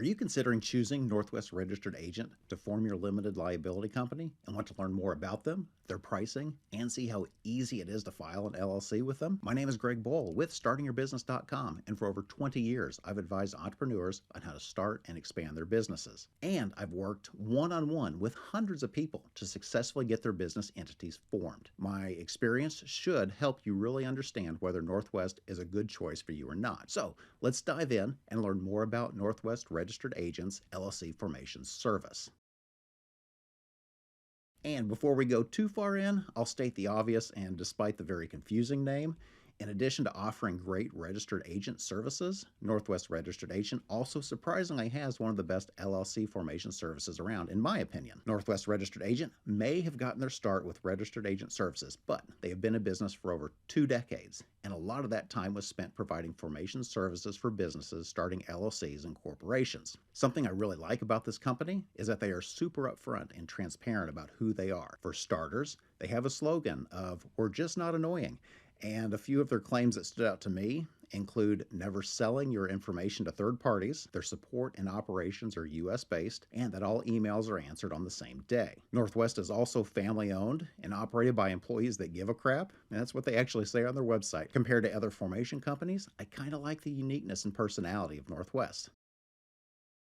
Are you considering choosing Northwest Registered Agent to form your limited liability company and want to learn more about them, their pricing, and see how easy it is to file an LLC with them? My name is Greg Bohl with StartingYourBusiness.com, and for over 20 years, I've advised entrepreneurs on how to start and expand their businesses. And I've worked one-on-one with hundreds of people to successfully get their business entities formed. My experience should help you really understand whether Northwest is a good choice for you or not. So let's dive in and learn more about Northwest Registered Agents LLC Formation Service. And before we go too far in, I'll state the obvious, and despite the very confusing name, in addition to offering great registered agent services, Northwest Registered Agent also surprisingly has one of the best LLC formation services around, in my opinion. Northwest Registered Agent may have gotten their start with registered agent services, but they have been in business for over 2 decades, and a lot of that time was spent providing formation services for businesses starting LLCs and corporations. Something I really like about this company is that they are super upfront and transparent about who they are. For starters, they have a slogan of "We're just not annoying." And a few of their claims that stood out to me include never selling your information to third parties, their support and operations are US based, and that all emails are answered on the same day. Northwest is also family owned and operated by employees that give a crap, and that's what they actually say on their website. Compared to other formation companies, I kind of like the uniqueness and personality of Northwest.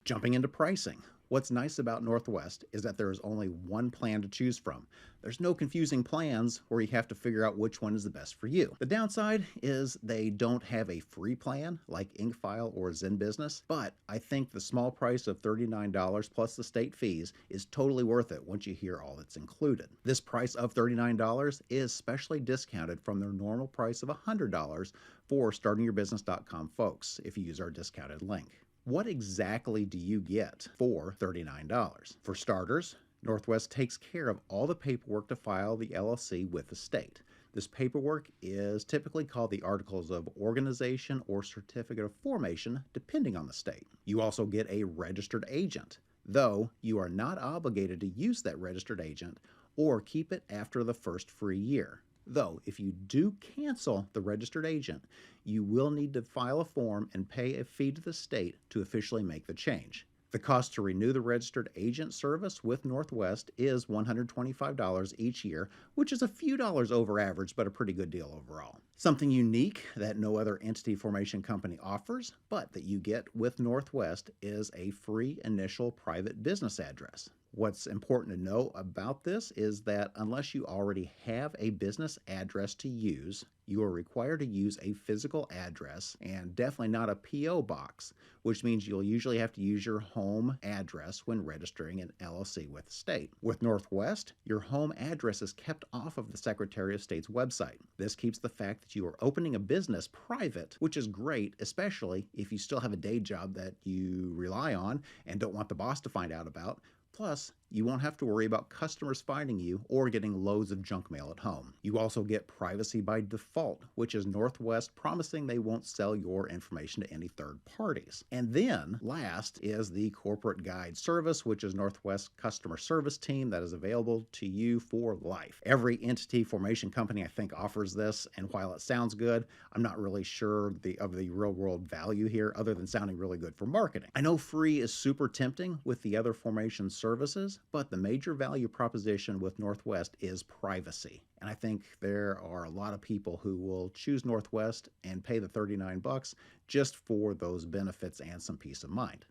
Jumping into pricing. What's nice about Northwest is that there is only one plan to choose from. There's no confusing plans where you have to figure out which one is the best for you. The downside is they don't have a free plan like Incfile or ZenBusiness, but I think the small price of $39 plus the state fees is totally worth it once you hear all that's included. This price of $39 is specially discounted from their normal price of $100 for StartingYourBusiness.com folks if you use our discounted link. What exactly do you get for $39? For starters, Northwest takes care of all the paperwork to file the LLC with the state. This paperwork is typically called the Articles of Organization or Certificate of Formation, depending on the state. You also get a registered agent, though you are not obligated to use that registered agent or keep it after the first free year. Though, if you do cancel the registered agent, you will need to file a form and pay a fee to the state to officially make the change. The cost to renew the registered agent service with Northwest is $125 each year, which is a few dollars over average, but a pretty good deal overall. Something unique that no other entity formation company offers, but that you get with Northwest, is a free initial private business address. What's important to know about this is that unless you already have a business address to use, you are required to use a physical address and definitely not a P.O. box, which means you'll usually have to use your home address when registering an LLC with the state. With Northwest, your home address is kept off of the Secretary of State's website. This keeps the fact that you are opening a business private, which is great, especially if you still have a day job that you rely on and don't want the boss to find out about. Plus, you won't have to worry about customers finding you or getting loads of junk mail at home. You also get privacy by default, which is Northwest promising they won't sell your information to any third parties. And then, last is the corporate guide service, which is Northwest's customer service team that is available to you for life. Every entity formation company, I think, offers this, and while it sounds good, I'm not really sure of the real-world value here, other than sounding really good for marketing. I know free is super tempting with the other formation services, but the major value proposition with Northwest is privacy. And I think there are a lot of people who will choose Northwest and pay the $39 just for those benefits and some peace of mind.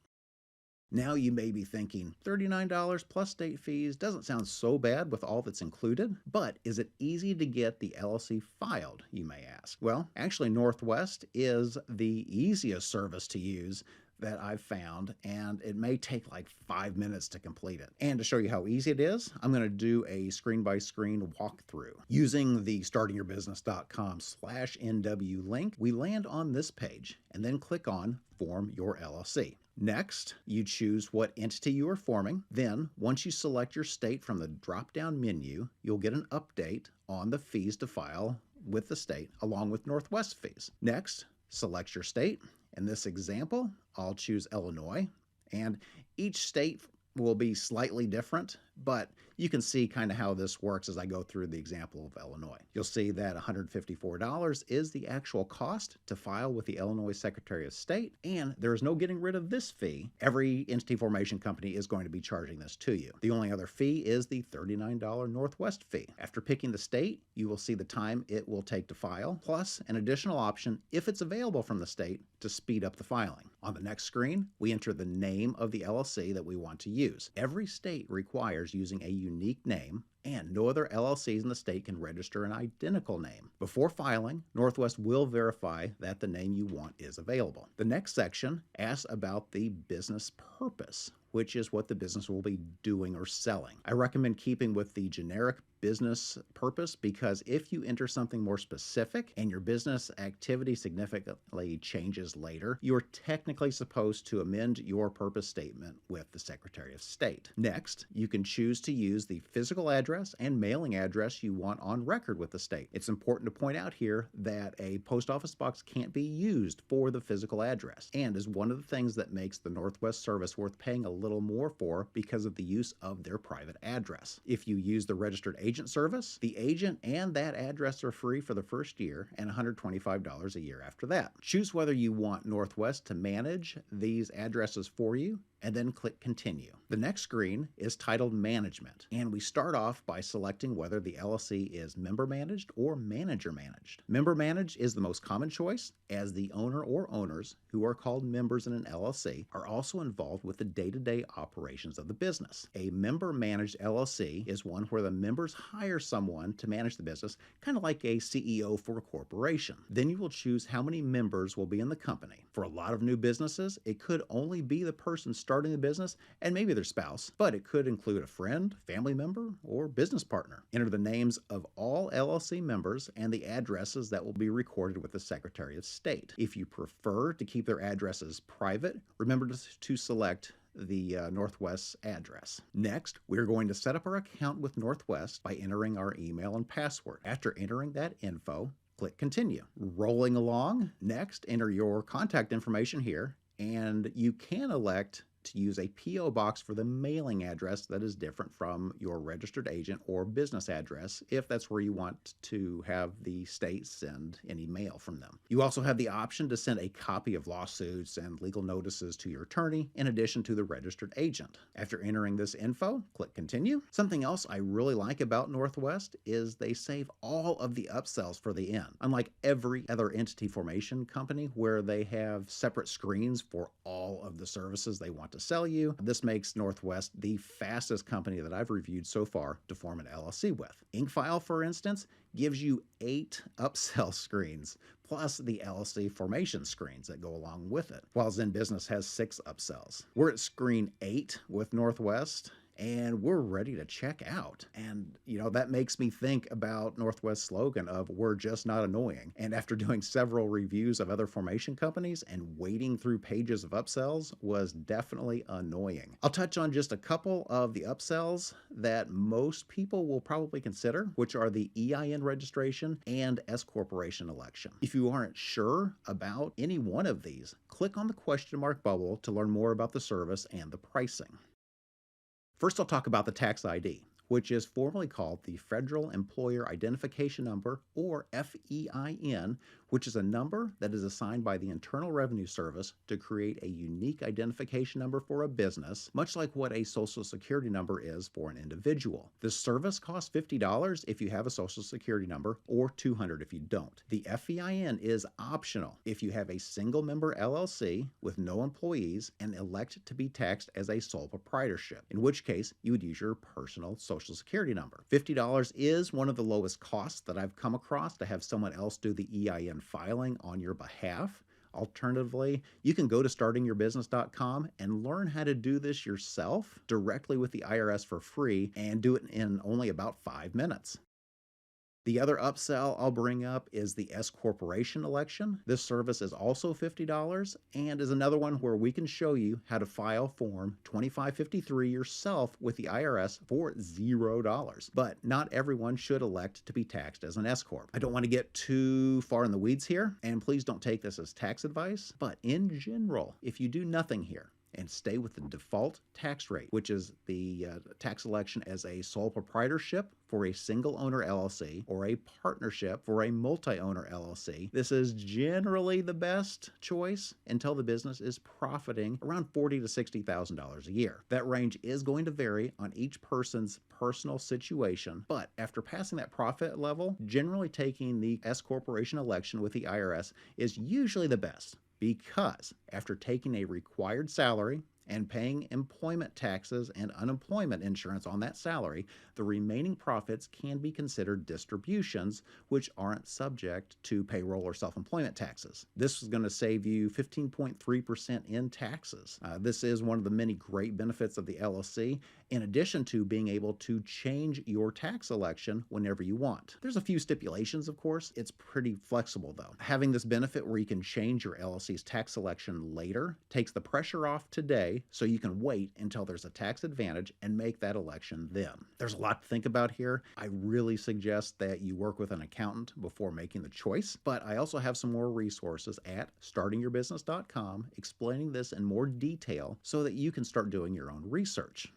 Now you may be thinking, $39 plus state fees doesn't sound so bad with all that's included, but is it easy to get the LLC filed, you may ask? Well, actually Northwest is the easiest service to use that I've found, and it may take like 5 minutes to complete it. And to show you how easy it is, I'm going to do a screen-by-screen walkthrough. Using the StartingYourBusiness.com/NW link, we land on this page and then click on Form Your LLC. Next, you choose what entity you are forming. Then, once you select your state from the drop-down menu, you'll get an update on the fees to file with the state, along with Northwest fees. Next, select your state. In this example, I'll choose Illinois, and each state will be slightly different but you can see kind of how this works as I go through the example of Illinois. You'll see that $154 is the actual cost to file with the Illinois Secretary of State, and there is no getting rid of this fee. Every entity formation company is going to be charging this to you. The only other fee is the $39 Northwest fee. After picking the state, you will see the time it will take to file, plus an additional option, if it's available from the state, to speed up the filing. On the next screen, we enter the name of the LLC that we want to use. Every state requires using a unique name, and no other LLCs in the state can register an identical name. Before filing, Northwest will verify that the name you want is available. The next section asks about the business purpose, which is what the business will be doing or selling. I recommend keeping with the generic business purpose because if you enter something more specific and your business activity significantly changes later, you are technically supposed to amend your purpose statement with the Secretary of State. Next, you can choose to use the physical address and mailing address you want on record with the state. It's important to point out here that a post office box can't be used for the physical address and is one of the things that makes the Northwest service worth paying a little more for because of the use of their private address. If you use the registered agent service, the agent and that address are free for the first year and $125 a year after that. Choose whether you want Northwest to manage these addresses for you and then click Continue. The next screen is titled Management, and we start off by selecting whether the LLC is member managed or manager managed. Member managed is the most common choice, as the owner or owners, who are called members in an LLC, are also involved with the day-to-day operations of the business. A member managed LLC is one where the members hire someone to manage the business, kind of like a CEO for a corporation. Then you will choose how many members will be in the company. For a lot of new businesses, it could only be the person starting the business and maybe their spouse, but it could include a friend, family member, or business partner. Enter the names of all LLC members and the addresses that will be recorded with the Secretary of State. If you prefer to keep their addresses private, remember to select the Northwest address. Next, we're going to set up our account with Northwest by entering our email and password. After entering that info, click Continue. Rolling along, next, enter your contact information here, and you can elect to use a P.O. box for the mailing address that is different from your registered agent or business address if that's where you want to have the state send any mail from them. You also have the option to send a copy of lawsuits and legal notices to your attorney in addition to the registered agent. After entering this info, click Continue. Something else I really like about Northwest is they save all of the upsells for the end. Unlike every other entity formation company where they have separate screens for all of the services they want to sell you, this makes Northwest the fastest company that I've reviewed so far to form an LLC with. Incfile, for instance, gives you 8 upsell screens, plus the LLC formation screens that go along with it, while ZenBusiness has 6 upsells. We're at screen 8 with Northwest, and we're ready to check out. And, that makes me think about Northwest's slogan of "We're just not annoying." And after doing several reviews of other formation companies and wading through pages of upsells was definitely annoying. I'll touch on just a couple of the upsells that most people will probably consider, which are the EIN registration and S Corporation election. If you aren't sure about any one of these, click on the question mark bubble to learn more about the service and the pricing. First, I'll talk about the tax ID, which is formally called the Federal Employer Identification Number, or FEIN, which is a number that is assigned by the Internal Revenue Service to create a unique identification number for a business, much like what a Social Security number is for an individual. This service costs $50 if you have a Social Security number, or $200 if you don't. The FEIN is optional if you have a single-member LLC with no employees and elect to be taxed as a sole proprietorship, in which case you would use your personal Social Security number. $50 is one of the lowest costs that I've come across to have someone else do the EIN filing on your behalf. Alternatively, you can go to startingyourbusiness.com and learn how to do this yourself directly with the IRS for free and do it in only about 5 minutes. The other upsell I'll bring up is the S Corporation election. This service is also $50 and is another one where we can show you how to file Form 2553 yourself with the IRS for $0. But not everyone should elect to be taxed as an S Corp. I don't want to get too far in the weeds here, and please don't take this as tax advice, but in general, if you do nothing here and stay with the default tax rate, which is the tax election as a sole proprietorship for a single owner LLC or a partnership for a multi-owner LLC. This is generally the best choice until the business is profiting around $40,000 to $60,000 a year. That range is going to vary on each person's personal situation, but after passing that profit level, generally taking the S corporation election with the IRS is usually the best, because after taking a required salary and paying employment taxes and unemployment insurance on that salary, the remaining profits can be considered distributions, which aren't subject to payroll or self-employment taxes. This is going to save you 15.3% in taxes. This is one of the many great benefits of the LLC, in addition to being able to change your tax election whenever you want. There's a few stipulations, of course. It's pretty flexible, though. Having this benefit where you can change your LLC's tax election later takes the pressure off today, so you can wait until there's a tax advantage and make that election then. There's a lot to think about here. I really suggest that you work with an accountant before making the choice, but I also have some more resources at startingyourbusiness.com explaining this in more detail so that you can start doing your own research.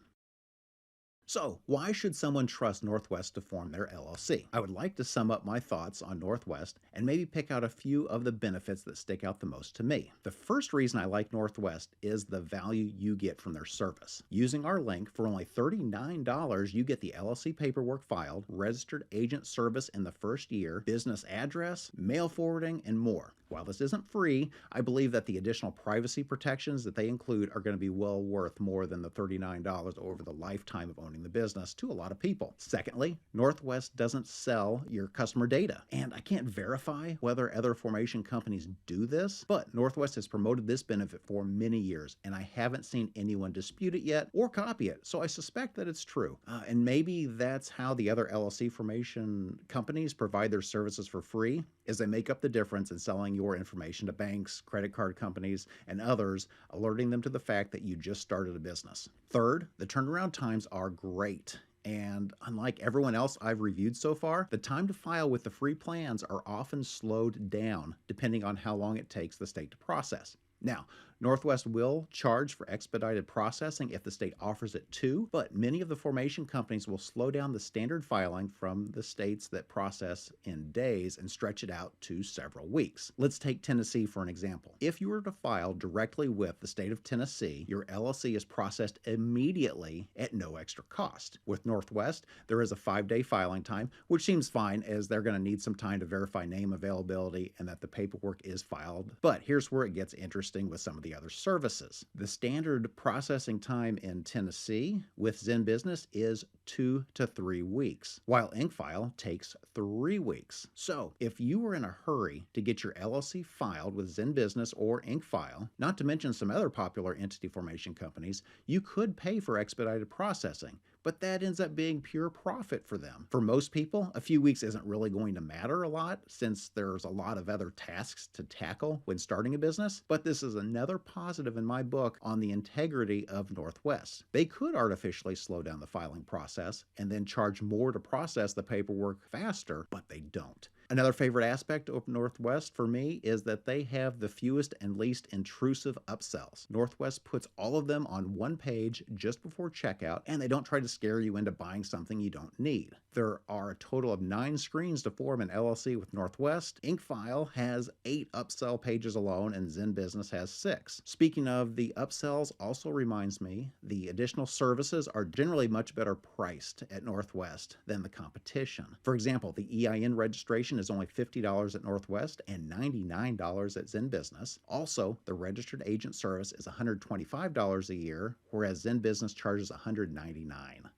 So, why should someone trust Northwest to form their LLC? I would like to sum up my thoughts on Northwest and maybe pick out a few of the benefits that stick out the most to me. The first reason I like Northwest is the value you get from their service. Using our link, for only $39, you get the LLC paperwork filed, registered agent service in the first year, business address, mail forwarding, and more. While this isn't free, I believe that the additional privacy protections that they include are going to be well worth more than the $39 over the lifetime of owning the business to a lot of people. Secondly, Northwest doesn't sell your customer data, and I can't verify whether other formation companies do this, but Northwest has promoted this benefit for many years, and I haven't seen anyone dispute it yet or copy it, so I suspect that it's true. And maybe that's how the other LLC formation companies provide their services for free, is they make up the difference in selling your information to banks, credit card companies, and others, alerting them to the fact that you just started a business. Third, the turnaround times are great. And unlike everyone else I've reviewed so far, the time to file with the free plans are often slowed down depending on how long it takes the state to process. Now, Northwest will charge for expedited processing if the state offers it too, but many of the formation companies will slow down the standard filing from the states that process in days and stretch it out to several weeks. Let's take Tennessee for an example. If you were to file directly with the state of Tennessee, your LLC is processed immediately at no extra cost. With Northwest, there is a 5-day filing time, which seems fine as they're going to need some time to verify name availability and that the paperwork is filed. But here's where it gets interesting with some of the other services. The standard processing time in Tennessee with ZenBusiness is 2 to 3 weeks, while Incfile takes 3 weeks. So if you were in a hurry to get your LLC filed with ZenBusiness or Incfile, not to mention some other popular entity formation companies, you could pay for expedited processing, but that ends up being pure profit for them. For most people, a few weeks isn't really going to matter a lot since there's a lot of other tasks to tackle when starting a business, but this is another positive in my book on the integrity of Northwest. They could artificially slow down the filing process and then charge more to process the paperwork faster, but they don't. Another favorite aspect of Northwest for me is that they have the fewest and least intrusive upsells. Northwest puts all of them on one page just before checkout, and they don't try to scare you into buying something you don't need. There are a total of 9 screens to form an LLC with Northwest. Incfile has 8 upsell pages alone, and ZenBusiness has 6. Speaking of the upsells, also reminds me the additional services are generally much better priced at Northwest than the competition. For example, the EIN registration is only $50 at Northwest and $99 at ZenBusiness. Also, the registered agent service is $125 a year, whereas ZenBusiness charges $199.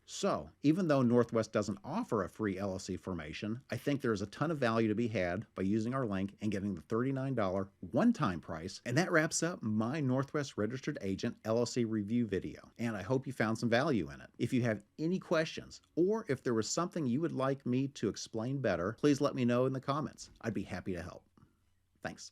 So, even though Northwest doesn't offer a free LLC formation, I think there's a ton of value to be had by using our link and getting the $39 one-time price. And that wraps up my Northwest Registered Agent LLC review video, and I hope you found some value in it. If you have any questions, or if there was something you would like me to explain better, please let me know in the comments. I'd be happy to help. Thanks.